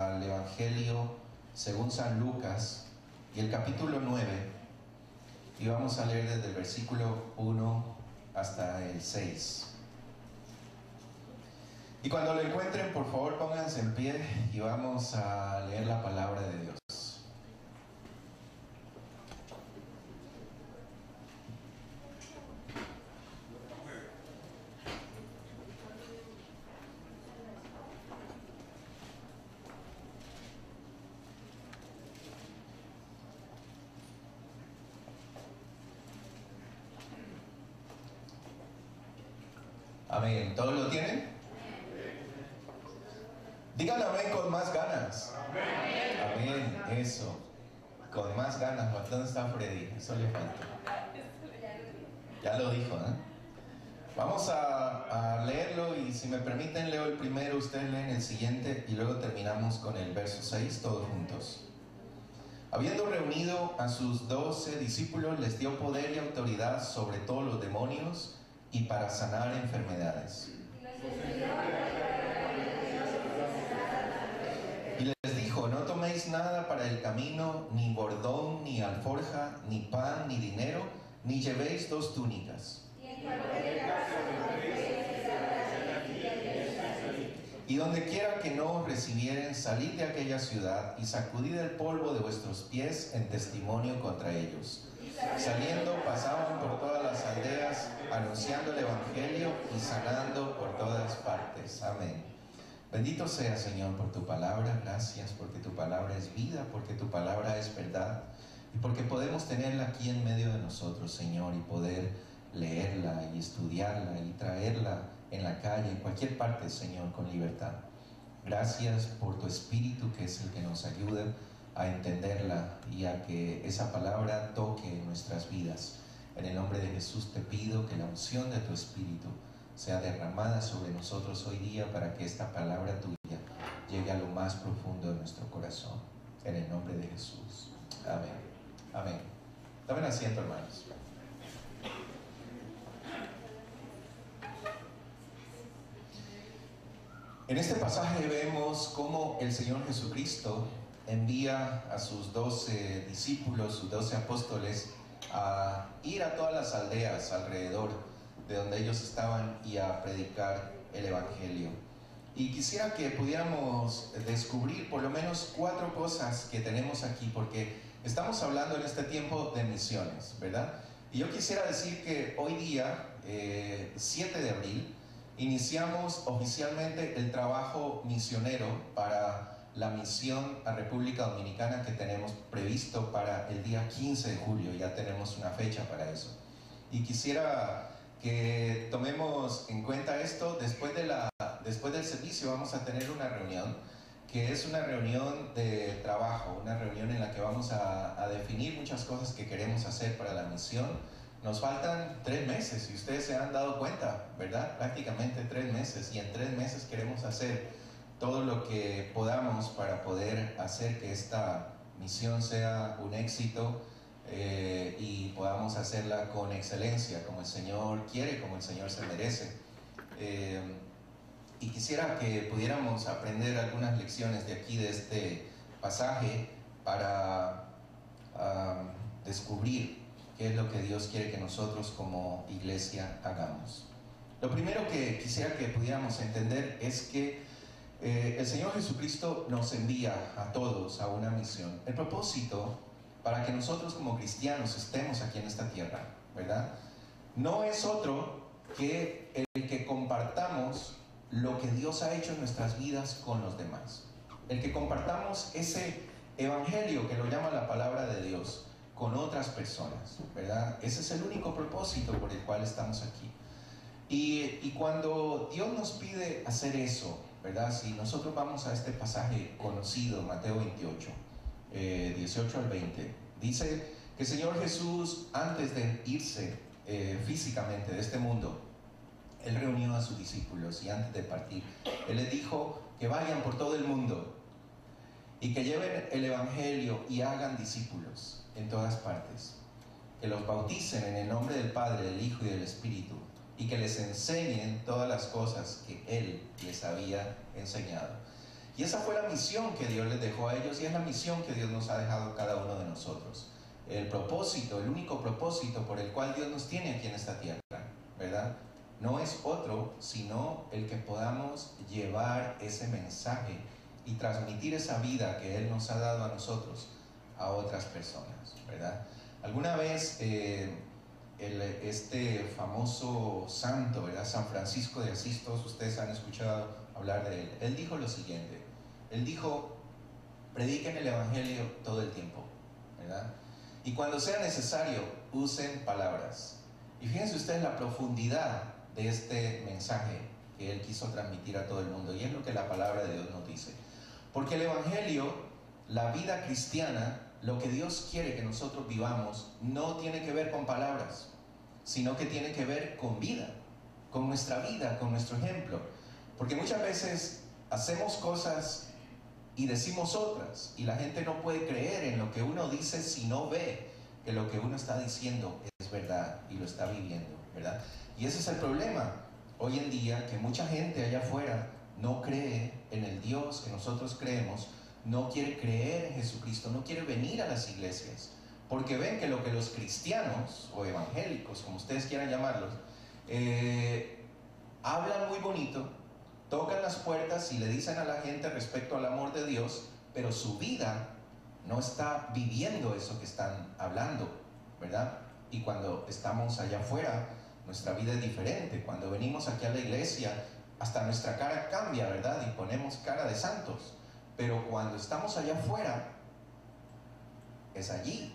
al Evangelio según San Lucas y el capítulo 9, y vamos a leer desde el versículo 1 hasta el 6. Y cuando lo encuentren, por favor pónganse en pie y vamos a leer la palabra de Dios. Amén. ¿Todos lo tienen? Digan amén con más ganas. Amén. Eso. Con más ganas. ¿Dónde está Freddy? Eso le falta. Ya lo dijo, ¿eh? Vamos a leerlo y si me permiten leo el primero, ustedes leen el siguiente y luego terminamos con el verso 6 todos juntos. Habiendo reunido a sus 12 discípulos, les dio poder y autoridad sobre todos los demonios y para sanar enfermedades. Y les dijo: no toméis nada para el camino, ni bordón, ni alforja, ni pan, ni dinero, ni llevéis 2 túnicas. Y donde quiera que no os recibieren, salid de aquella ciudad y sacudid el polvo de vuestros pies en testimonio contra ellos. Saliendo, pasaban por todas las aldeas, anunciando el Evangelio y sanando por todas partes. Amén. Bendito sea, Señor, por tu palabra. Gracias porque tu palabra es vida, porque tu palabra es verdad y porque podemos tenerla aquí en medio de nosotros, Señor, y poder leerla y estudiarla y traerla en la calle, en cualquier parte, Señor, con libertad. Gracias por tu Espíritu, que es el que nos ayuda a entenderla y a que esa palabra toque nuestras vidas. En el nombre de Jesús te pido que la unción de tu Espíritu sea derramada sobre nosotros hoy día para que esta palabra tuya llegue a lo más profundo de nuestro corazón. En el nombre de Jesús. Amén. Amén. Tomen asiento, hermanos. En este pasaje vemos cómo el Señor Jesucristo envía a sus 12 discípulos, sus 12 apóstoles, a ir a todas las aldeas alrededor de donde ellos estaban y a predicar el Evangelio. Y quisiera que pudiéramos descubrir por lo menos 4 cosas que tenemos aquí, porque estamos hablando en este tiempo de misiones, ¿verdad? Y yo quisiera decir que hoy día, 7 de abril, iniciamos oficialmente el trabajo misionero para la misión a República Dominicana que tenemos previsto para el día 15 de julio. Ya tenemos una fecha para eso. Y quisiera que tomemos en cuenta esto. Después del servicio vamos a tener una reunión, que es una reunión de trabajo, una reunión en la que vamos a definir muchas cosas que queremos hacer para la misión. Nos faltan 3 meses, y ustedes se han dado cuenta, ¿verdad? Prácticamente 3 meses, y en 3 meses queremos hacer todo lo que podamos para poder hacer que esta misión sea un éxito y podamos hacerla con excelencia, como el Señor quiere, como el Señor se merece. Y quisiera que pudiéramos aprender algunas lecciones de aquí, de este pasaje, para descubrir qué es lo que Dios quiere que nosotros como iglesia hagamos. Lo primero que quisiera que pudiéramos entender es que el Señor Jesucristo nos envía a todos a una misión. El propósito para que nosotros como cristianos estemos aquí en esta tierra, ¿verdad?, no es otro que el que compartamos lo que Dios ha hecho en nuestras vidas con los demás. El que compartamos ese evangelio que lo llama la palabra de Dios con otras personas, ¿verdad? Ese es el único propósito por el cual estamos aquí. Y cuando Dios nos pide hacer eso, ¿verdad? Si nosotros vamos a este pasaje conocido, Mateo 28, 18 al 20, dice que el Señor Jesús, antes de irse físicamente de este mundo, Él reunió a sus discípulos, y antes de partir, Él les dijo que vayan por todo el mundo y que lleven el Evangelio y hagan discípulos en todas partes, que los bauticen en el nombre del Padre, del Hijo y del Espíritu, y que les enseñen todas las cosas que Él les había enseñado. Y Y esa fue la misión que Dios les dejó a ellos y es la misión que Dios nos ha dejado a cada uno de nosotros. El propósito, el único propósito por el cual Dios nos tiene aquí en esta tierra, ¿verdad? No es otro, sino el que podamos llevar ese mensaje y transmitir esa vida que Él nos ha dado a nosotros a otras personas, ¿verdad? Alguna vez este famoso santo, ¿verdad? San Francisco de Asís, todos ustedes han escuchado hablar de él. Él dijo lo siguiente, él dijo: prediquen el evangelio todo el tiempo, ¿verdad? Y cuando sea necesario, usen palabras. Y fíjense ustedes la profundidad de este mensaje que él quiso transmitir a todo el mundo, y es lo que la palabra de Dios nos dice. Porque el evangelio, la vida cristiana, lo que Dios quiere que nosotros vivamos, no tiene que ver con palabras, sino que tiene que ver con vida, con nuestra vida, con nuestro ejemplo. Porque muchas veces hacemos cosas y decimos otras, y la gente no puede creer en lo que uno dice si no ve que lo que uno está diciendo es verdad y lo está viviendo, ¿verdad? Y ese es el problema hoy en día, que mucha gente allá afuera no cree en el Dios que nosotros creemos, no quiere creer en Jesucristo, no quiere venir a las iglesias, porque ven que lo que los cristianos o evangélicos, como ustedes quieran llamarlos, hablan muy bonito, tocan las puertas y le dicen a la gente respecto al amor de Dios, pero su vida no está viviendo eso que están hablando, ¿verdad? Y cuando estamos allá afuera, nuestra vida es diferente. Cuando venimos aquí a la iglesia, hasta nuestra cara cambia, ¿verdad? Y ponemos cara de santos. Pero cuando estamos allá afuera, es allí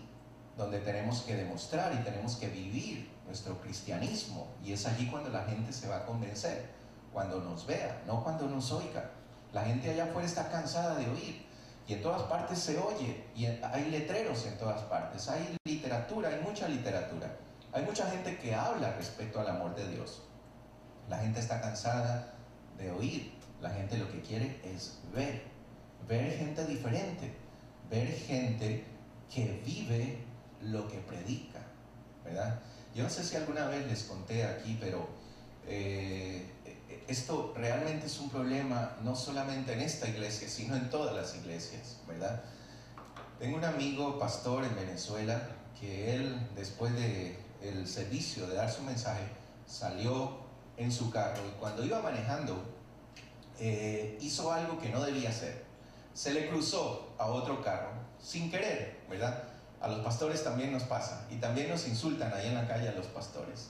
donde tenemos que demostrar y tenemos que vivir nuestro cristianismo. Y es allí cuando la gente se va a convencer, cuando nos vea, no cuando nos oiga. La gente allá afuera está cansada de oír, y en todas partes se oye, y hay letreros en todas partes, hay literatura, hay mucha literatura, hay mucha gente que habla respecto al amor de Dios. La gente está cansada de oír, la gente lo que quiere es ver gente diferente, ver gente que vive lo que predica, ¿verdad? Yo no sé si alguna vez les conté aquí, pero esto realmente es un problema no solamente en esta iglesia, sino en todas las iglesias, ¿verdad? Tengo un amigo pastor en Venezuela que él, después del servicio de dar su mensaje, salió en su carro y cuando iba manejando hizo algo que no debía hacer. Se le cruzó a otro carro sin querer, ¿verdad? A los pastores también nos pasa y también nos insultan ahí en la calle a los pastores.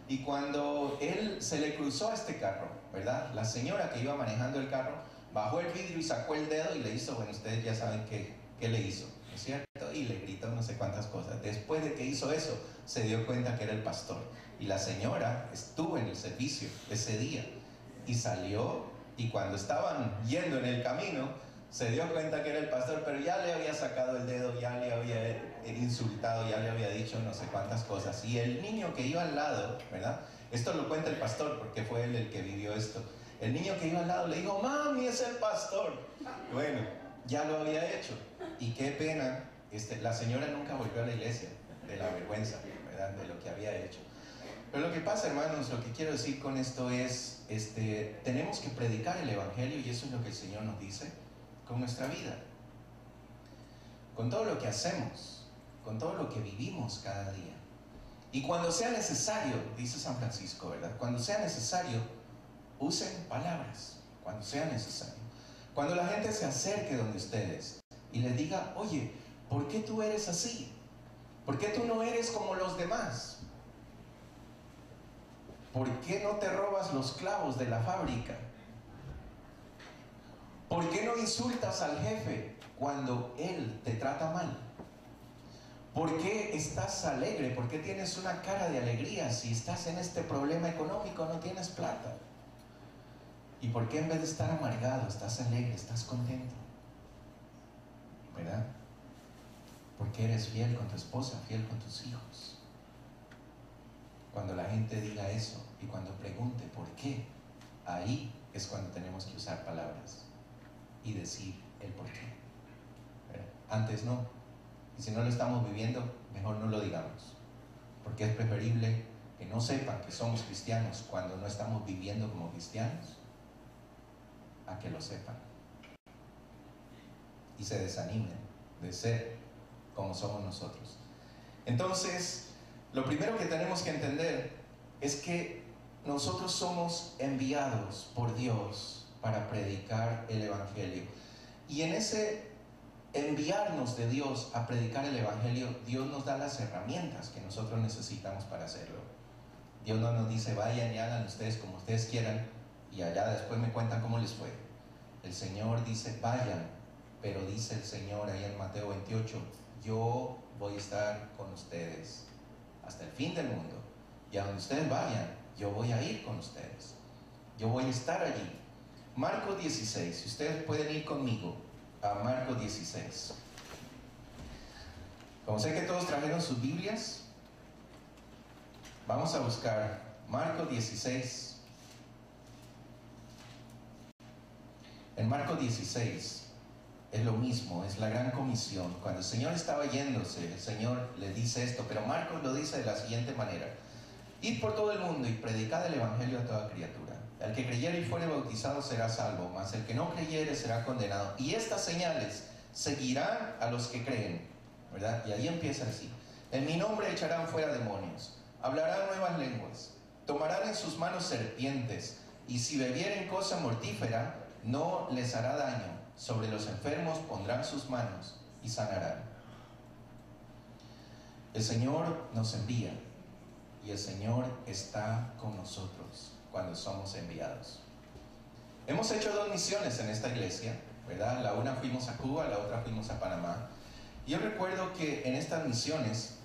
Y cuando él se le cruzó a este carro, ¿verdad? La señora que iba manejando el carro bajó el vidrio y sacó el dedo y le hizo, bueno, ustedes ya saben qué le hizo, ¿no es cierto? Y le gritó no sé cuántas cosas. Después de que hizo eso, se dio cuenta que era el pastor. Y la señora estuvo en el servicio ese día y salió, y cuando estaban yendo en el camino, se dio cuenta que era el pastor, pero ya le había sacado el dedo, ya le había insultado, ya le había dicho no sé cuántas cosas. Y el niño que iba al lado, ¿verdad? Esto lo cuenta el pastor porque fue él el que vivió esto. El niño que iba al lado le dijo: mami, es el pastor. Bueno, ya lo había hecho. Y qué pena, la señora nunca volvió a la iglesia de la vergüenza, ¿verdad? De lo que había hecho. Pero lo que pasa, hermanos, lo que quiero decir con esto es, tenemos que predicar el evangelio, y eso es lo que el Señor nos dice, con nuestra vida, con todo lo que hacemos, con todo lo que vivimos cada día. Y cuando sea necesario, dice San Francisco, ¿verdad? Cuando sea necesario, usen palabras, cuando sea necesario. Cuando la gente se acerque donde ustedes y les diga: oye, ¿por qué tú eres así? ¿Por qué tú no eres como los demás? ¿Por qué no te robas los clavos de la fábrica? ¿Por qué no insultas al jefe cuando él te trata mal? ¿Por qué estás alegre? ¿Por qué tienes una cara de alegría si estás en este problema económico, no tienes plata? ¿Y por qué en vez de estar amargado, estás alegre, estás contento? ¿Verdad? Porque eres fiel con tu esposa, fiel con tus hijos. Cuando la gente diga eso y cuando pregunte por qué, ahí es cuando tenemos que usar palabras y decir el por qué. ¿Verdad? Antes no. Y si no lo estamos viviendo, mejor no lo digamos. Porque es preferible que no sepan que somos cristianos cuando no estamos viviendo como cristianos, a que lo sepan. y se desanimen de ser como somos nosotros. Entonces, lo primero que tenemos que entender es que nosotros somos enviados por Dios para predicar el Evangelio. Y en ese enviarnos de Dios a predicar el Evangelio, Dios nos da las herramientas que nosotros necesitamos para hacerlo. Dios no nos dice, vayan y hagan ustedes como ustedes quieran y allá después me cuentan cómo les fue. El Señor dice, vayan, pero dice el Señor ahí en Mateo 28, yo voy a estar con ustedes hasta el fin del mundo. Y a donde ustedes vayan, yo voy a ir con ustedes. Yo voy a estar allí. Marcos 16, si ustedes pueden ir conmigo a Marcos 16. Como sé que todos trajeron sus Biblias, vamos a buscar Marcos 16. En Marcos 16 es lo mismo, es la gran comisión. Cuando el Señor estaba yéndose, el Señor le dice esto, pero Marcos lo dice de la siguiente manera: id por todo el mundo y predicad el Evangelio a toda criatura. El que creyere y fuere bautizado será salvo, mas el que no creyere será condenado. Y estas señales seguirán a los que creen, ¿verdad? Y ahí empieza así: en mi nombre echarán fuera demonios, hablarán nuevas lenguas, tomarán en sus manos serpientes, y si bebieren cosa mortífera, no les hará daño. Sobre los enfermos pondrán sus manos y sanarán. El Señor nos envía y el Señor está con nosotros cuando somos enviados. Hemos hecho 2 misiones en esta iglesia, ¿verdad? La una fuimos a Cuba, la otra fuimos a Panamá. Y yo recuerdo que en estas misiones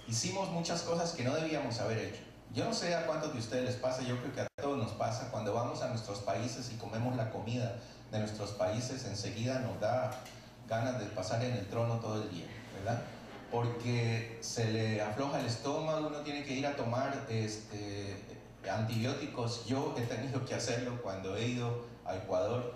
hicimos muchas cosas que no debíamos haber hecho. Yo no sé a cuántos de ustedes les pasa, yo creo que a todos nos pasa, cuando vamos a nuestros países y comemos la comida de nuestros países, enseguida nos da ganas de pasar en el trono todo el día, ¿verdad? Porque se le afloja el estómago, uno tiene que ir a tomar antibióticos. Yo he tenido que hacerlo cuando he ido a Ecuador.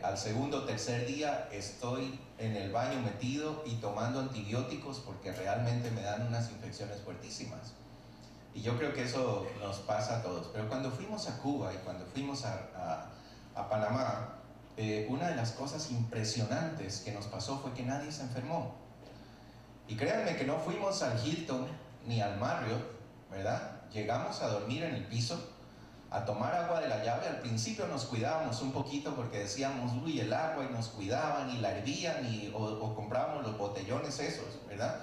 Al segundo o tercer día estoy en el baño metido y tomando antibióticos porque realmente me dan unas infecciones fuertísimas. Y yo creo que eso nos pasa a todos. Pero cuando fuimos a Cuba y cuando fuimos a Panamá, una de las cosas impresionantes que nos pasó fue que nadie se enfermó. Y créanme que no fuimos al Hilton ni al Marriott, ¿verdad? Llegamos a dormir en el piso, a tomar agua de la llave. Al principio nos cuidábamos un poquito porque decíamos, uy, el agua, y nos cuidaban y la hervían o comprábamos los botellones esos, ¿verdad?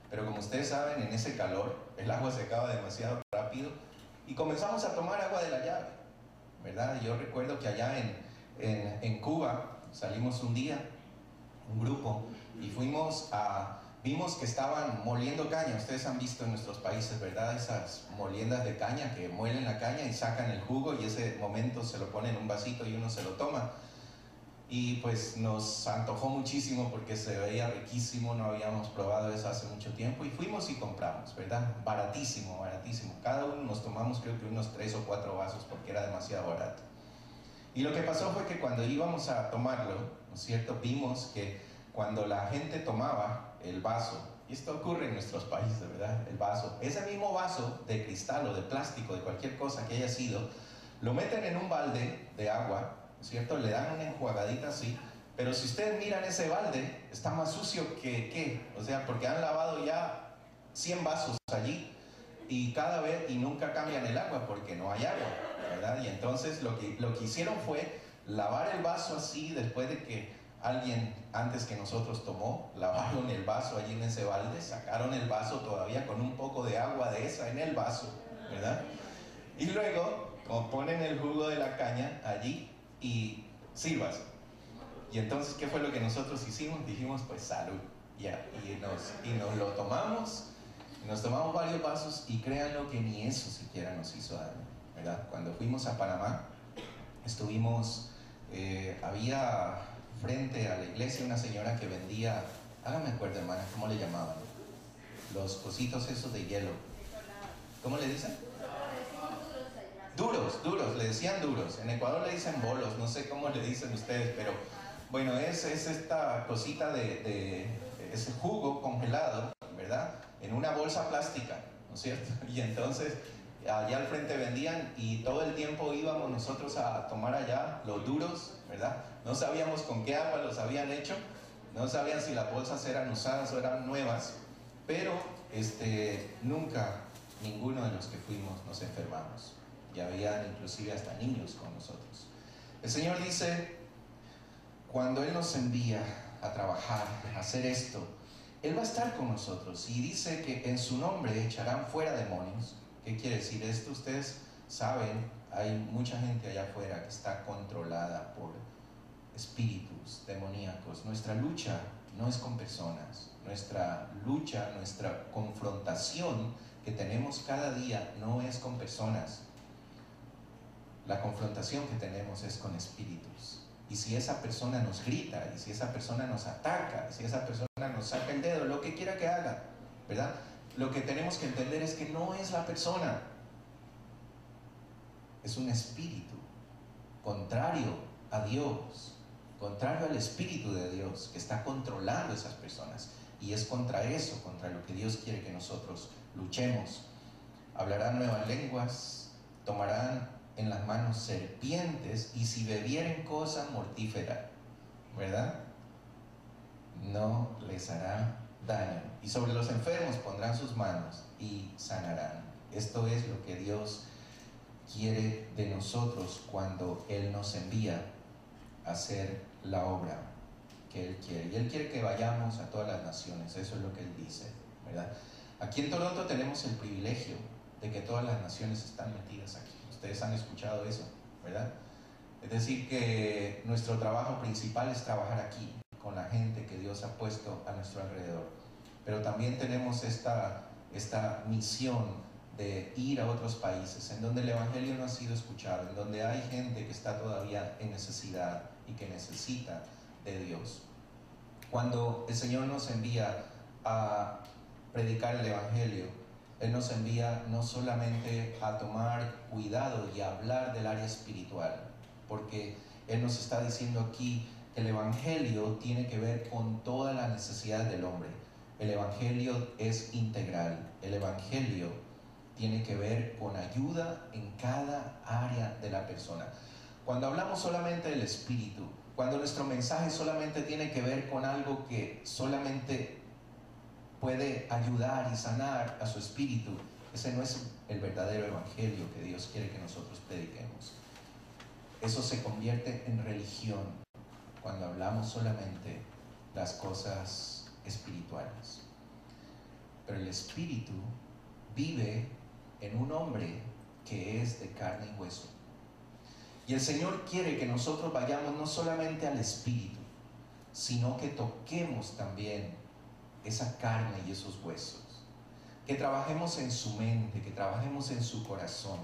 Pero como ustedes saben, en ese calor el agua se acaba demasiado rápido y comenzamos a tomar agua de la llave, ¿verdad? Yo recuerdo que allá en Cuba salimos un día, un grupo, y vimos que estaban moliendo caña. Ustedes han visto en nuestros países, ¿verdad? Esas moliendas de caña que muelen la caña y sacan el jugo, y ese momento se lo ponen en un vasito y uno se lo toma. Y pues nos antojó muchísimo porque se veía riquísimo, no habíamos probado eso hace mucho tiempo y fuimos y compramos, ¿verdad? Baratísimo, baratísimo. Cada uno nos tomamos creo que unos 3 o 4 vasos porque era demasiado barato. Y lo que pasó fue que cuando íbamos a tomarlo, ¿no es cierto? Vimos que cuando la gente tomaba el vaso, y esto ocurre en nuestros países, ¿verdad? El vaso, ese mismo vaso de cristal o de plástico, de cualquier cosa que haya sido, lo meten en un balde de agua, ¿cierto? Le dan una enjuagadita así, pero si ustedes miran ese balde, está más sucio que ¿qué? O sea, porque han lavado ya 100 vasos allí y cada vez, y nunca cambian el agua porque no hay agua, ¿verdad? Y entonces lo que hicieron fue lavar el vaso así después de que alguien antes que nosotros tomó, lavaron el vaso allí en ese balde, sacaron el vaso todavía con un poco de agua de esa en el vaso, ¿verdad? Y luego ponen el jugo de la caña allí y sirvas. Y entonces, ¿qué fue lo que nosotros hicimos? Dijimos, pues salud, ya. Y nos lo tomamos, nos tomamos varios vasos y créanlo que ni eso siquiera nos hizo daño, ¿verdad? Cuando fuimos a Panamá, estuvimos, había frente a la iglesia una señora que vendía, hágame acuerdo, hermana, ¿cómo le llamaban? Los cositos esos de hielo. ¿Cómo le dicen? Duros, le decían duros. En Ecuador le dicen bolos, no sé cómo le dicen ustedes, pero bueno, es esta cosita de ese jugo congelado, ¿verdad? En una bolsa plástica, ¿no es cierto? Y entonces allá al frente vendían y todo el tiempo íbamos nosotros a tomar allá los duros, ¿verdad? No sabíamos con qué agua los habían hecho, no sabían si las bolsas eran usadas o eran nuevas, pero nunca ninguno de los que fuimos nos enfermamos. Y había inclusive hasta niños con nosotros. El Señor dice, cuando Él nos envía a trabajar, a hacer esto, Él va a estar con nosotros. Y dice que en su nombre echarán fuera demonios. ¿Qué quiere decir esto? Ustedes saben, hay mucha gente allá afuera que está controlada por espíritus demoníacos. Nuestra lucha no es con personas. Nuestra lucha, nuestra confrontación que tenemos cada día no es con personas. La confrontación que tenemos es con espíritus. Y si esa persona nos grita, y si esa persona nos ataca, y si esa persona nos saca el dedo, lo que quiera que haga, ¿verdad? Lo que tenemos que entender es que no es la persona, es un espíritu contrario a Dios, contrario al Espíritu de Dios que está controlando a esas personas. Y es contra eso, contra lo que Dios quiere que nosotros luchemos. Hablarán nuevas lenguas, tomarán en las manos serpientes, y si bebieren cosa mortífera, ¿verdad?, no les hará daño. Y sobre los enfermos pondrán sus manos y sanarán. Esto es lo que Dios quiere de nosotros cuando Él nos envía a hacer la obra que Él quiere. Y Él quiere que vayamos a todas las naciones, eso es lo que Él dice, ¿verdad? Aquí en Toronto tenemos el privilegio de que todas las naciones están metidas aquí. Ustedes han escuchado eso, ¿verdad? Es decir, que nuestro trabajo principal es trabajar aquí, con la gente que Dios ha puesto a nuestro alrededor. Pero también tenemos esta misión de ir a otros países en donde el Evangelio no ha sido escuchado, en donde hay gente que está todavía en necesidad y que necesita de Dios. Cuando el Señor nos envía a predicar el Evangelio, Él nos envía no solamente a tomar cuidado y a hablar del área espiritual, porque Él nos está diciendo aquí que el Evangelio tiene que ver con toda la necesidad del hombre. El Evangelio es integral. El Evangelio tiene que ver con ayuda en cada área de la persona. Cuando hablamos solamente del Espíritu, cuando nuestro mensaje solamente tiene que ver con algo que solamente puede ayudar y sanar a su espíritu, ese no es el verdadero evangelio que Dios quiere que nosotros prediquemos. Eso se convierte en religión cuando hablamos solamente las cosas espirituales. Pero el espíritu vive en un hombre que es de carne y hueso. Y el Señor quiere que nosotros vayamos no solamente al espíritu, sino que toquemos también esa carne y esos huesos, que trabajemos en su mente, que trabajemos en su corazón.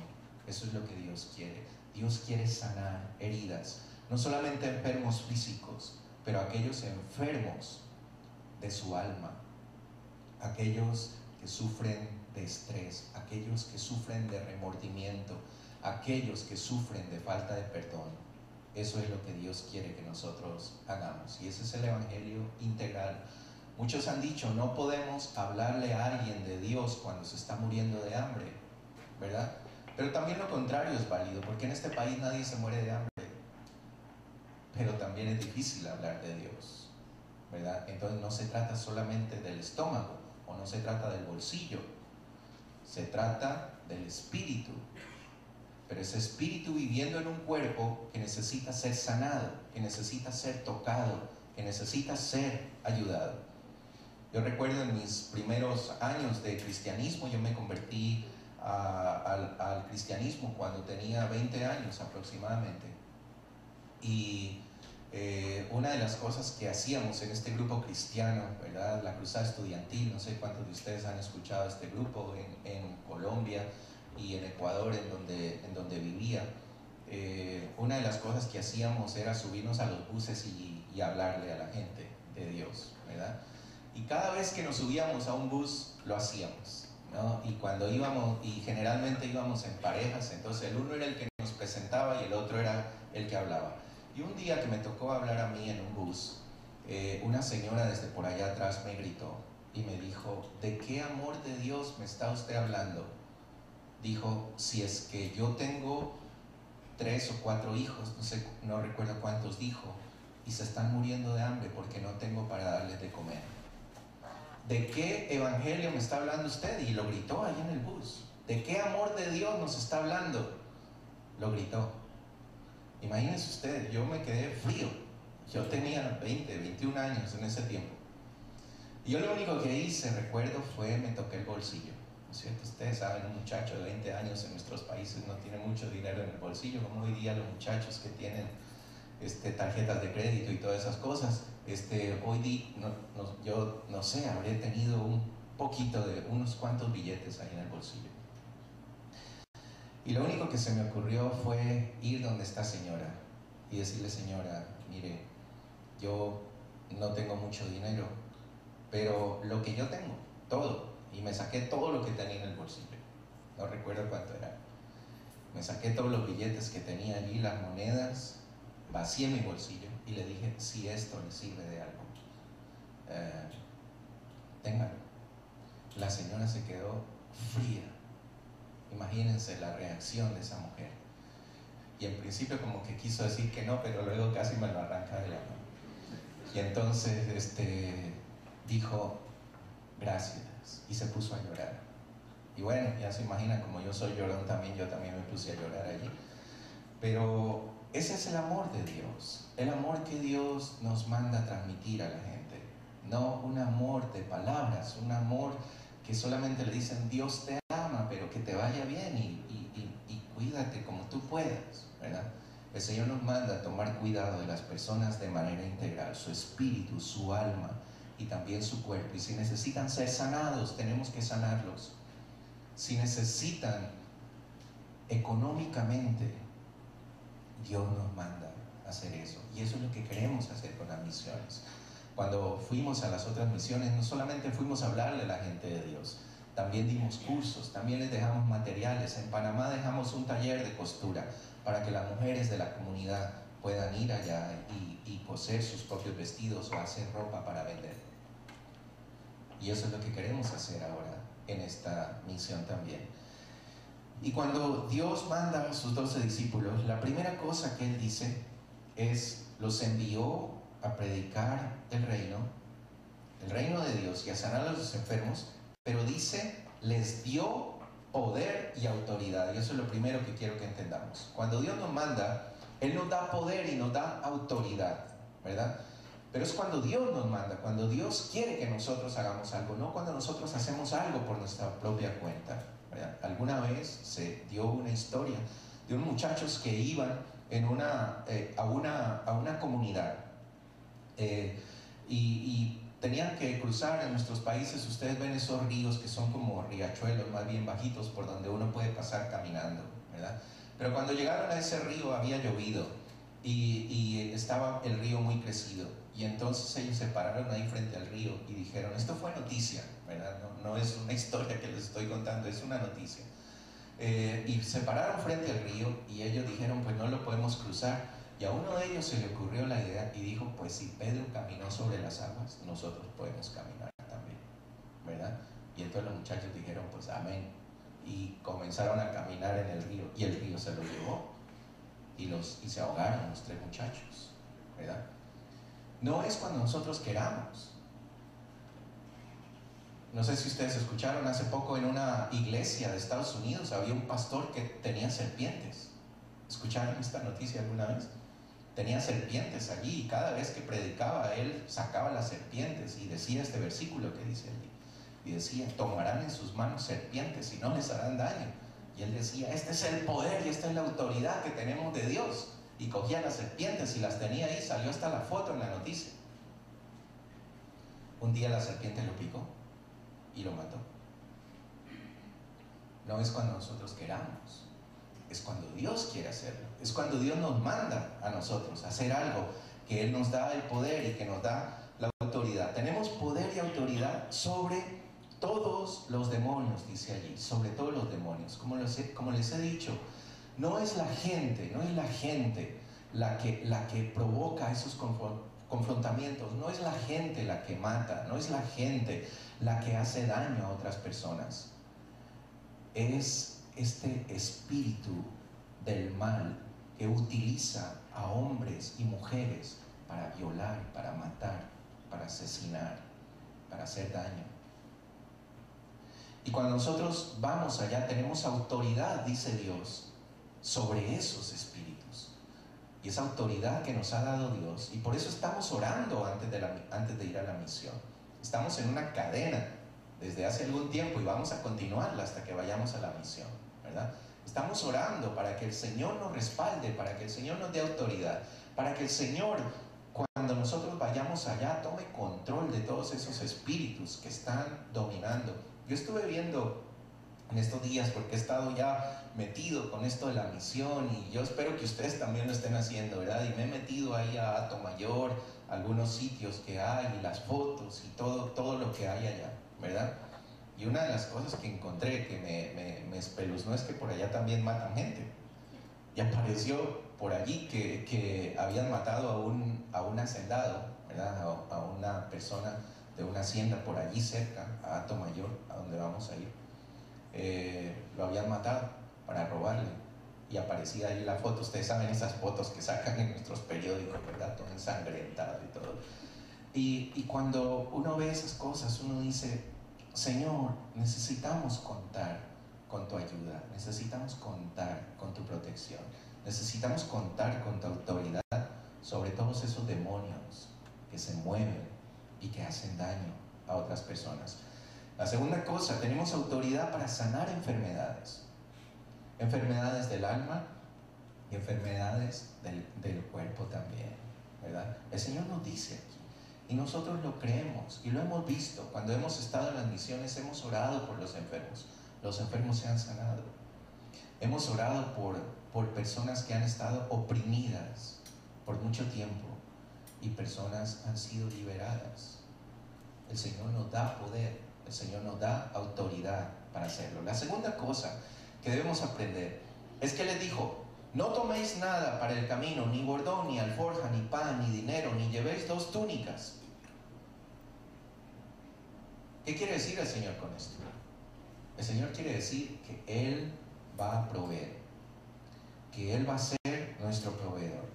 Eso es lo que Dios quiere. Dios quiere sanar heridas, no solamente enfermos físicos, pero aquellos enfermos de su alma, aquellos que sufren de estrés, aquellos que sufren de remordimiento, aquellos que sufren de falta de perdón. Eso es lo que Dios quiere que nosotros hagamos, y ese es el evangelio integral. Muchos han dicho, no podemos hablarle a alguien de Dios cuando se está muriendo de hambre, ¿verdad? Pero también lo contrario es válido, porque en este país nadie se muere de hambre. Pero también es difícil hablar de Dios, ¿verdad? Entonces no se trata solamente del estómago, o no se trata del bolsillo, se trata del espíritu. Pero ese espíritu viviendo en un cuerpo que necesita ser sanado, que necesita ser tocado, que necesita ser ayudado. Yo recuerdo en mis primeros años de cristianismo, yo me convertí al cristianismo cuando tenía 20 años aproximadamente. Y una de las cosas que hacíamos en este grupo cristiano, ¿verdad?, la Cruzada Estudiantil, no sé cuántos de ustedes han escuchado este grupo en Colombia y en Ecuador, en donde vivía. Una de las cosas que hacíamos era subirnos a los buses y hablarle a la gente de Dios, ¿verdad? Y cada vez que nos subíamos a un bus, lo hacíamos, ¿no? Y cuando íbamos, y generalmente íbamos en parejas, entonces el uno era el que nos presentaba y el otro era el que hablaba. Y un día que me tocó hablar a mí en un bus, una señora desde por allá atrás me gritó y me dijo, ¿de qué amor de Dios me está usted hablando? dijo, si es que yo tengo 3 o 4 hijos, no sé, no recuerdo cuántos dijo, y se están muriendo de hambre porque no tengo para darles de comer. ¿De qué evangelio me está hablando usted? Y lo gritó ahí en el bus. ¿De qué amor de Dios nos está hablando? Lo gritó. Imagínense ustedes, yo me quedé frío. Yo tenía 20, 21 años en ese tiempo. Y yo lo único que hice, recuerdo, fue me toqué el bolsillo. ¿No es cierto? Ustedes saben, un muchacho de 20 años en nuestros países no tiene mucho dinero en el bolsillo, como hoy día los muchachos que tienen tarjetas de crédito y todas esas cosas. Hoy día, yo no sé, habré tenido un poquito de unos cuantos billetes ahí en el bolsillo. Y lo único que se me ocurrió fue ir donde esta señora y decirle, señora, mire, yo no tengo mucho dinero, pero lo que yo tengo, todo, y me saqué todo lo que tenía en el bolsillo, no recuerdo cuánto era, me saqué todos los billetes que tenía allí, las monedas, vacié mi bolsillo y le dije, si esto le sirve de algo, téngalo. La señora se quedó fría. Imagínense la reacción de esa mujer. Y en principio como que quiso decir que no, pero luego casi me lo arranca de la mano. Y entonces dijo, gracias, y se puso a llorar. Y bueno, ya se imagina, como yo soy llorón también, yo también me puse a llorar allí. Pero ese es el amor de Dios, el amor que Dios nos manda a transmitir a la gente. No un amor de palabras, un amor que solamente le dicen Dios te ama, pero que te vaya bien y cuídate como tú puedas, ¿verdad? El Señor nos manda a tomar cuidado de las personas de manera integral, su espíritu, su alma y también su cuerpo. Y si necesitan ser sanados, tenemos que sanarlos. Si necesitan económicamente, Dios nos manda a hacer eso. Y eso es lo que queremos hacer con las misiones. Cuando fuimos a las otras misiones, no solamente fuimos a hablarle a la gente de Dios, también dimos cursos, también les dejamos materiales. En Panamá dejamos un taller de costura para que las mujeres de la comunidad puedan ir allá y coser sus propios vestidos o hacer ropa para vender. Y eso es lo que queremos hacer ahora en esta misión también. Y cuando Dios manda a sus 12 discípulos, la primera cosa que Él dice es, los envió a predicar el reino de Dios y a sanar a los enfermos, pero dice, les dio poder y autoridad. Y eso es lo primero que quiero que entendamos. Cuando Dios nos manda, Él nos da poder y nos da autoridad, ¿verdad? Pero es cuando Dios nos manda, cuando Dios quiere que nosotros hagamos algo, no cuando nosotros hacemos algo por nuestra propia cuenta, ¿verdad? Alguna vez se dio una historia de unos muchachos que iban a una comunidad y tenían que cruzar. En nuestros países ustedes ven esos ríos que son como riachuelos más bien bajitos por donde uno puede pasar caminando, ¿verdad? Pero cuando llegaron a ese río había llovido y estaba el río muy crecido, y entonces ellos se pararon ahí frente al río y dijeron, esto fue noticia, ¿verdad? No es una historia que les estoy contando, es una noticia. Y se pararon frente al río y ellos dijeron, pues no lo podemos cruzar. Y a uno de ellos se le ocurrió la idea y dijo, pues si Pedro caminó sobre las aguas, nosotros podemos caminar también, ¿verdad? Y entonces los muchachos dijeron, pues amén. Y comenzaron a caminar en el río y el río se los llevó y se ahogaron los 3 muchachos, ¿verdad? No es cuando nosotros queramos. No sé si ustedes escucharon, hace poco en una iglesia de Estados Unidos había un pastor que tenía serpientes. ¿Escucharon esta noticia alguna vez? Tenía serpientes allí y cada vez que predicaba él sacaba las serpientes y decía este versículo que dice allí. Y decía, tomarán en sus manos serpientes y no les harán daño. Y él decía, este es el poder y esta es la autoridad que tenemos de Dios. Y cogía las serpientes y las tenía ahí, salió hasta la foto en la noticia. Un día la serpiente lo picó y lo mató. No es cuando nosotros queramos, es cuando Dios quiere hacerlo. Es cuando Dios nos manda a nosotros a hacer algo, que Él nos da el poder y que nos da la autoridad. Tenemos poder y autoridad sobre todos los demonios, dice allí, sobre todos los demonios. Como les he dicho, no es la gente la que provoca esos confrontamientos, no es la gente la que mata, no es la gente la que hace daño a otras personas. Es este espíritu del mal que utiliza a hombres y mujeres para violar, para matar, para asesinar, para hacer daño. Y cuando nosotros vamos allá, tenemos autoridad, dice Dios, sobre esos espíritus. Y esa autoridad que nos ha dado Dios, y por eso estamos orando antes de ir a la misión. Estamos en una cadena desde hace algún tiempo y vamos a continuarla hasta que vayamos a la misión, ¿verdad? Estamos orando para que el Señor nos respalde, para que el Señor nos dé autoridad, para que el Señor, cuando nosotros vayamos allá, tome control de todos esos espíritus que están dominando. Yo estuve viendo en estos días, porque he estado ya metido con esto de la misión, y yo espero que ustedes también lo estén haciendo, ¿verdad? Y me he metido ahí a Atomayor, algunos sitios que hay, y las fotos y todo lo que hay allá, ¿verdad? Y una de las cosas que encontré que me espeluznó es que por allá también matan gente. Y apareció por allí que habían matado a un hacendado, ¿verdad? A una persona de una hacienda por allí cerca, a Atomayor, a donde vamos a ir. Lo habían matado para robarle, y aparecía ahí la foto. Ustedes saben esas fotos que sacan en nuestros periódicos, ¿verdad? Todo ensangrentado y todo. Y cuando uno ve esas cosas, uno dice: Señor, necesitamos contar con tu ayuda, necesitamos contar con tu protección, necesitamos contar con tu autoridad sobre todos esos demonios que se mueven y que hacen daño a otras personas. La segunda cosa, tenemos autoridad para sanar enfermedades. Enfermedades del alma y enfermedades del cuerpo también, ¿verdad? El Señor nos dice aquí, y nosotros lo creemos y lo hemos visto. Cuando hemos estado en las misiones, hemos orado por los enfermos se han sanado. Hemos orado por personas que han estado oprimidas por mucho tiempo, y personas han sido liberadas. El Señor nos da poder, el Señor nos da autoridad para hacerlo. La segunda cosa que debemos aprender es que les dijo: no toméis nada para el camino, ni bordón, ni alforja, ni pan, ni dinero, ni llevéis 2 túnicas. ¿Qué quiere decir el Señor con esto? El Señor quiere decir que Él va a proveer, que Él va a ser nuestro proveedor.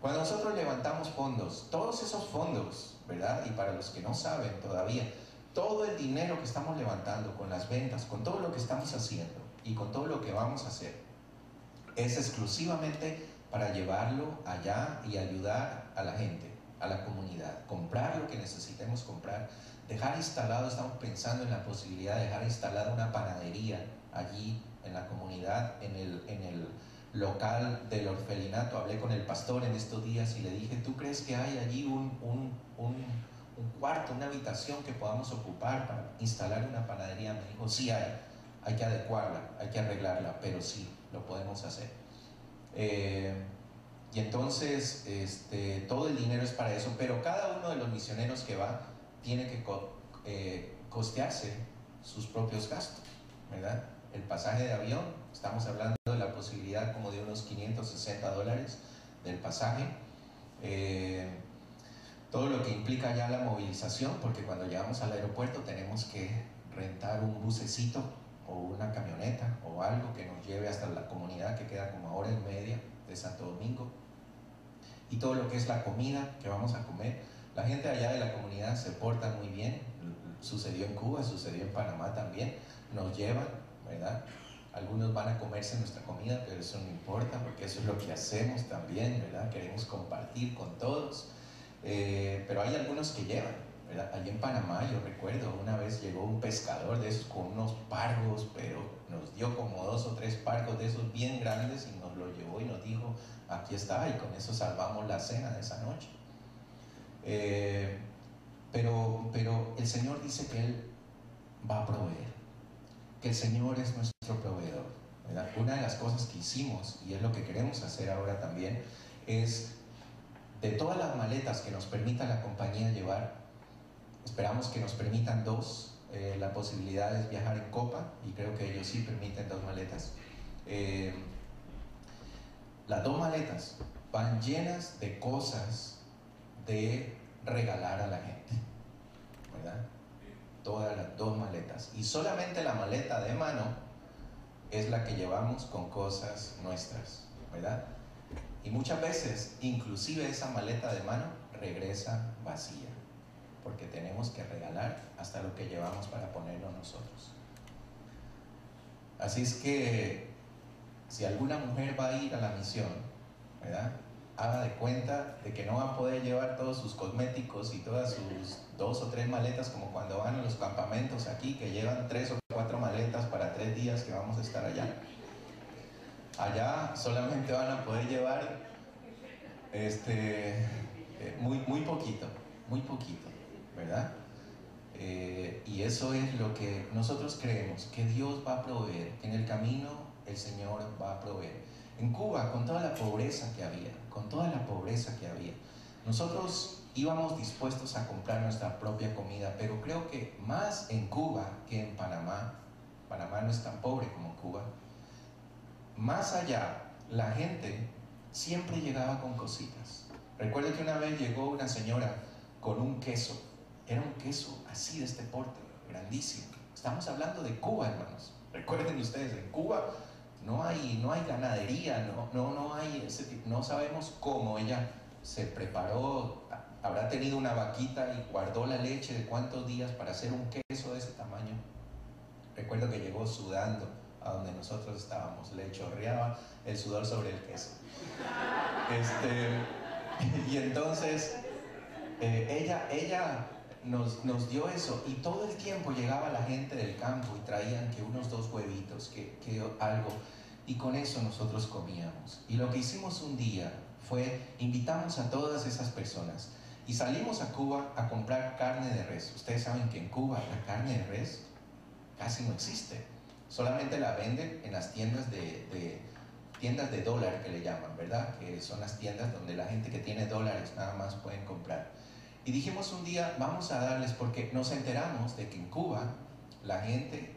Cuando nosotros levantamos fondos, todos esos fondos, ¿verdad? Y para los que no saben todavía, todo el dinero que estamos levantando con las ventas, con todo lo que estamos haciendo y con todo lo que vamos a hacer, es exclusivamente para llevarlo allá y ayudar a la gente, a la comunidad, comprar lo que necesitemos comprar, dejar instalado. Estamos pensando en la posibilidad de dejar instalada una panadería allí en la comunidad, en el local del orfelinato. Hablé con el pastor en estos días y le dije: ¿tú crees que hay allí un cuarto, una habitación que podamos ocupar para instalar una panadería? Me dijo: sí hay que adecuarla, hay que arreglarla, pero sí, lo podemos hacer. Y entonces todo el dinero es para eso, pero cada uno de los misioneros que va tiene que costearse sus propios gastos, ¿verdad? El pasaje de avión, estamos hablando de la posibilidad como de unos $560 del pasaje. Todo lo que implica ya la movilización, porque cuando llegamos al aeropuerto tenemos que rentar un bucecito o una camioneta o algo que nos lleve hasta la comunidad, que queda como a 1:30 de Santo Domingo. Y todo lo que es la comida que vamos a comer, la gente allá de la comunidad se porta muy bien. Sucedió en Cuba, sucedió en Panamá también. Nos llevan, ¿verdad? Algunos van a comerse nuestra comida, pero eso no importa, porque eso es lo que hacemos también, ¿verdad? Queremos compartir con todos. Pero hay algunos que llevan, ¿verdad? Allí en Panamá, yo recuerdo, una vez llegó un pescador de esos con unos pargos, pero nos dio como 2 o 3 pargos de esos bien grandes, y nos lo llevó y nos dijo: aquí está, y con eso salvamos la cena de esa noche. Pero el Señor dice que Él va a proveer, que el Señor es nuestro proveedor, ¿verdad? Una de las cosas que hicimos, y es lo que queremos hacer ahora también, es de todas las maletas que nos permita la compañía llevar, esperamos que nos permitan 2. La posibilidad es viajar en copa, y creo que ellos sí permiten 2 maletas. Las 2 maletas van llenas de cosas de regalar a la gente, ¿verdad? Todas las 2 maletas. Y solamente la maleta de mano es la que llevamos con cosas nuestras, ¿verdad? Y muchas veces, inclusive esa maleta de mano regresa vacía, porque tenemos que regalar hasta lo que llevamos para ponerlo nosotros. Así es que, si alguna mujer va a ir a la misión, ¿verdad?, haga de cuenta de que no va a poder llevar todos sus cosméticos y todas sus 2 o 3 maletas, como cuando van a los campamentos aquí, que llevan 3 o 4 maletas para 3 días que vamos a estar allá. Allá solamente van a poder llevar muy poquito, ¿verdad? Y eso es lo que nosotros creemos, que Dios va a proveer. En el camino el Señor va a proveer. En Cuba, con toda la pobreza que había, nosotros íbamos dispuestos a comprar nuestra propia comida, pero creo que más en Cuba que en Panamá. Panamá no es tan pobre como Cuba. Más allá, la gente siempre llegaba con cositas. Recuerdo que una vez llegó una señora con un queso. Era un queso así de este porte, grandísimo. Estamos hablando de Cuba, hermanos. Recuerden ustedes, en Cuba no hay ganadería, no hay ese tipo. No sabemos cómo ella se preparó. Habrá tenido una vaquita y guardó la leche de cuántos días para hacer un queso de ese tamaño. Recuerdo que llegó sudando a donde nosotros estábamos, le chorreaba el sudor sobre el queso. Y entonces ella nos dio eso, y todo el tiempo llegaba la gente del campo y traían que unos 2 huevitos, que algo, y con eso nosotros comíamos. Y lo que hicimos un día fue, invitamos a todas esas personas y salimos a Cuba a comprar carne de res. Ustedes saben que en Cuba la carne de res casi no existe, solamente la venden en las tiendas de dólar, que le llaman, ¿verdad? Que son las tiendas donde la gente que tiene dólares nada más pueden comprar. Y dijimos un día, vamos a darles, porque nos enteramos de que en Cuba la gente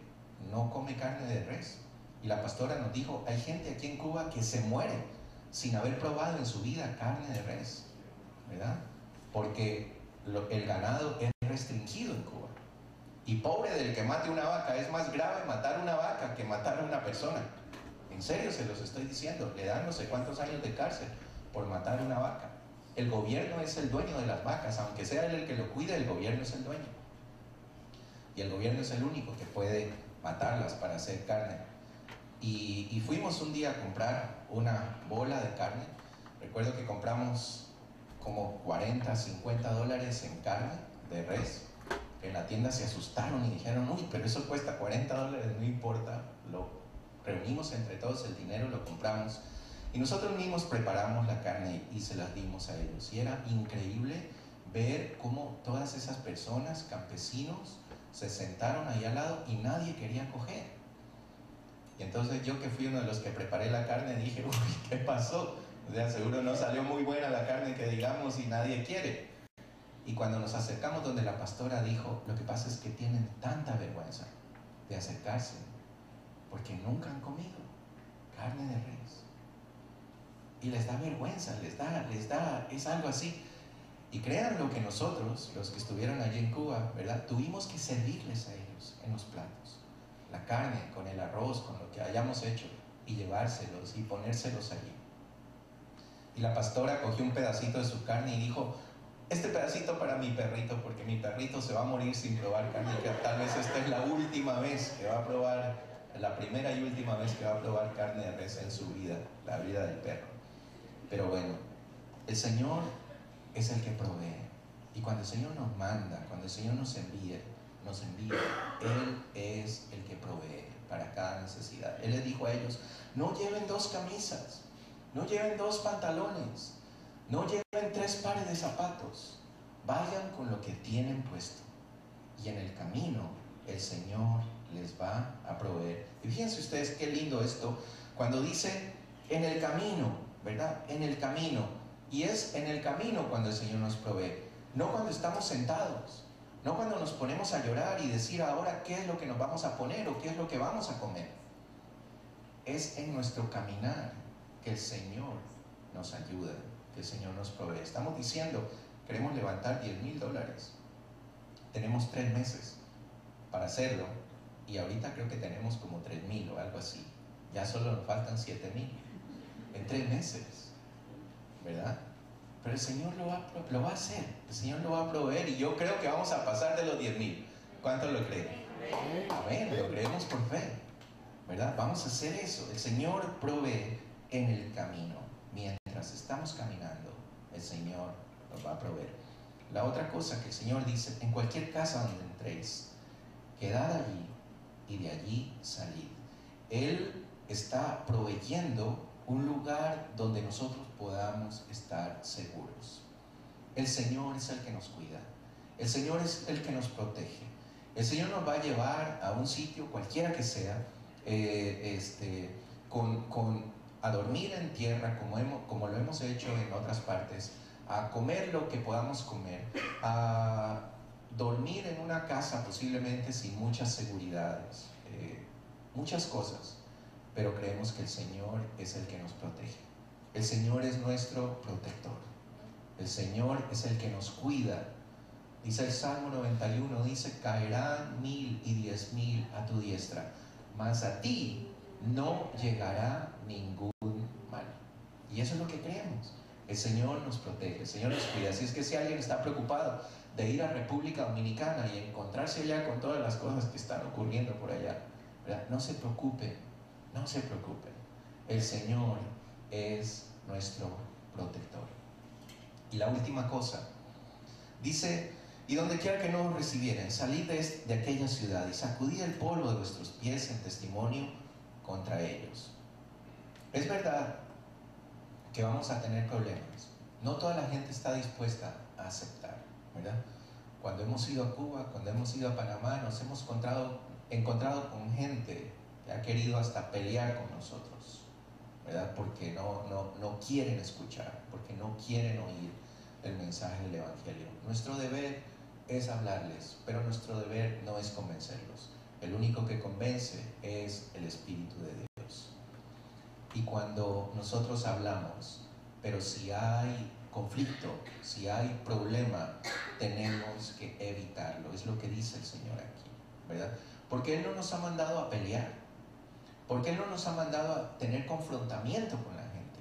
no come carne de res. Y la pastora nos dijo, hay gente aquí en Cuba que se muere sin haber probado en su vida carne de res, ¿verdad? Porque el ganado es restringido en Cuba. Y pobre del que mate una vaca, es más grave matar una vaca que matar a una persona. En serio se los estoy diciendo, le dan no sé cuántos años de cárcel por matar una vaca. El gobierno es el dueño de las vacas, aunque sea él el que lo cuide, el gobierno es el dueño. Y el gobierno es el único que puede matarlas para hacer carne. Y fuimos un día a comprar una bola de carne. Recuerdo que compramos como 40, 50 dólares en carne de res. En la tienda se asustaron y dijeron, uy, pero eso cuesta 40 dólares, no importa. Lo reunimos entre todos el dinero, lo compramos. Y nosotros mismos preparamos la carne y se las dimos a ellos. Y era increíble ver cómo todas esas personas, campesinos, se sentaron ahí al lado y nadie quería coger. Y entonces yo, que fui uno de los que preparé la carne, dije, uy, ¿qué pasó? O sea, seguro no salió muy buena la carne que digamos y nadie quiere. Y cuando nos acercamos donde la pastora dijo, lo que pasa es que tienen tanta vergüenza de acercarse porque nunca han comido carne de res. Y les da vergüenza, les da, es algo así. Y crean lo que nosotros, los que estuvieron allí en Cuba, ¿verdad?, tuvimos que servirles a ellos en los platos. La carne con el arroz, con lo que hayamos hecho, y llevárselos y ponérselos allí. Y la pastora cogió un pedacito de su carne y dijo, este pedacito para mi perrito, porque mi perrito se va a morir sin probar carne, que tal vez esta es la última vez que va a probar, la primera y última vez que va a probar carne de res en su vida, la vida del perro. Pero bueno, el Señor es el que provee. Y cuando el Señor nos manda, cuando el Señor nos envía, Él es el que provee para cada necesidad. Él les dijo a ellos, no lleven 2 camisas, no lleven 2 pantalones, no lleven 3 pares de zapatos, vayan con lo que tienen puesto. Y en el camino el Señor les va a proveer. Y fíjense ustedes qué lindo esto, cuando dice en el camino, ¿verdad? En el camino. Y es en el camino cuando el Señor nos provee, no cuando estamos sentados, no cuando nos ponemos a llorar y decir ahora qué es lo que nos vamos a poner o qué es lo que vamos a comer. Es en nuestro caminar que el Señor nos ayuda, que el Señor nos provee. Estamos diciendo, queremos levantar $10,000. Tenemos 3 meses para hacerlo y ahorita creo que tenemos como 3,000 o algo así. Ya solo nos faltan 7,000 en 3 meses, ¿verdad? Pero el Señor lo va a hacer, el Señor lo va a proveer, y yo creo que vamos a pasar de los 10,000. ¿Cuántos lo creen? Amén, lo creemos por fe, ¿verdad? Vamos a hacer eso. El Señor provee en el camino. Mientras estamos caminando, el Señor nos va a proveer. La otra cosa que el Señor dice: en cualquier casa donde entréis, quedad allí y de allí salid. Él está proveyendo un lugar donde nosotros podamos estar seguros. El Señor es el que nos cuida, el Señor es el que nos protege. El Señor nos va a llevar a un sitio, cualquiera que sea, a dormir en tierra como lo hemos hecho en otras partes, a comer lo que podamos comer, a dormir en una casa posiblemente sin muchas seguridades, muchas cosas, pero creemos que el Señor es el que nos protege. El Señor es nuestro protector, el Señor es el que nos cuida. Dice el Salmo 91, dice: caerán 1,000 y 10,000 a tu diestra, mas a ti no llegará ningún mal. Y eso es lo que creemos. El Señor nos protege, el Señor nos cuida. Así es que si alguien está preocupado de ir a República Dominicana y encontrarse allá con todas las cosas que están ocurriendo por allá, ¿verdad?, no se preocupen, no se preocupen. El Señor es nuestro protector. Y la última cosa, dice: y donde quiera que no os recibieren, salid de aquella ciudad y sacudid el polvo de vuestros pies en testimonio contra ellos. Es verdad que vamos a tener problemas. No toda la gente está dispuesta a aceptar, ¿verdad? Cuando hemos ido a Cuba, cuando hemos ido a Panamá, nos hemos encontrado con gente que ha querido hasta pelear con nosotros, ¿verdad? Porque no quieren escuchar, porque no quieren oír el mensaje del Evangelio. Nuestro deber es hablarles, pero nuestro deber no es convencerlos. El único que convence es el Espíritu de Dios. Y cuando nosotros hablamos, pero si hay conflicto, si hay problema, tenemos que evitarlo. Es lo que dice el Señor aquí, ¿verdad? Porque Él no nos ha mandado a pelear, porque Él no nos ha mandado a tener confrontamiento con la gente,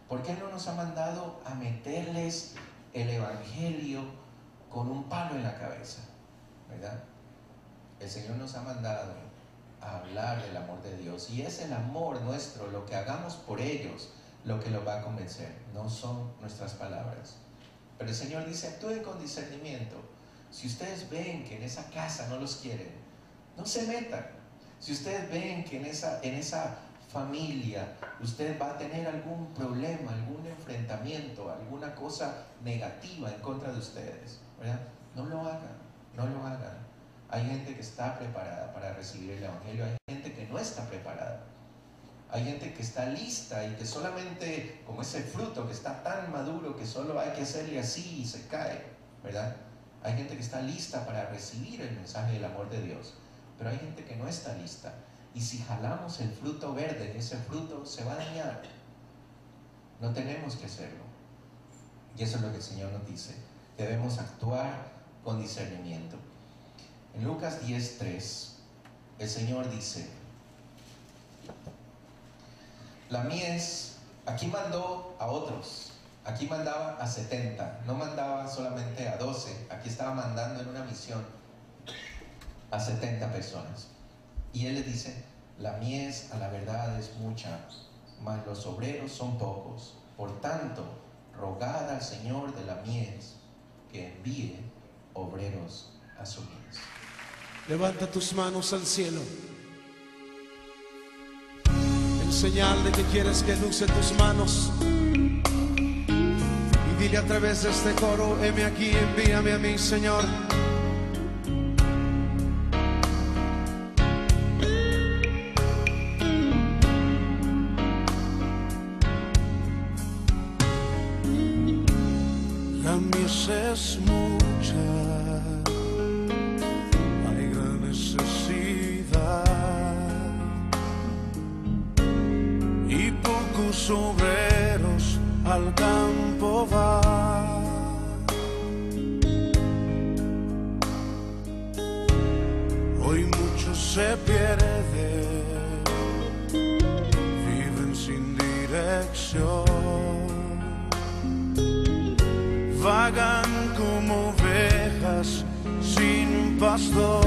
porque Él no nos ha mandado a meterles el Evangelio con un palo en la cabeza, ¿verdad? El Señor nos ha mandado a hablar del amor de Dios, y es el amor nuestro, lo que hagamos por ellos, lo que los va a convencer, no son nuestras palabras. Pero el Señor dice: actúen con discernimiento. Si ustedes ven que en esa casa no los quieren, no se metan. Si ustedes ven que en esa familia usted va a tener algún problema, algún enfrentamiento, alguna cosa negativa en contra de ustedes, ¿verdad?, no lo hagan, no lo hagan. Hay gente que está preparada para recibir el Evangelio, hay gente que no está preparada, hay gente que está lista y que solamente, como ese fruto que está tan maduro que solo hay que hacerle así y se cae, ¿verdad? Hay gente que está lista para recibir el mensaje del amor de Dios, pero hay gente que no está lista. Y si jalamos el fruto verde, ese fruto se va a dañar. No tenemos que hacerlo. Y eso es lo que el Señor nos dice. Debemos actuar con discernimiento. En Lucas 10:3, el Señor dice: la mies, aquí mandó a otros, aquí mandaba a 70, no mandaba solamente a 12, aquí estaba mandando en una misión a 70 personas. Y Él les dice: la mies a la verdad es mucha, mas los obreros son pocos. Por tanto, rogad al Señor de la mies que envíe obreros a su mies. Levanta tus manos al cielo, en señal de que quieres que luce tus manos, y dile a través de este coro: heme aquí, envíame a mí, Señor. La mies es mucha, hay gran necesidad, y pocos obreros al campo van. Hoy muchos se pierden dirección. Vagan como ovejas sin pastor.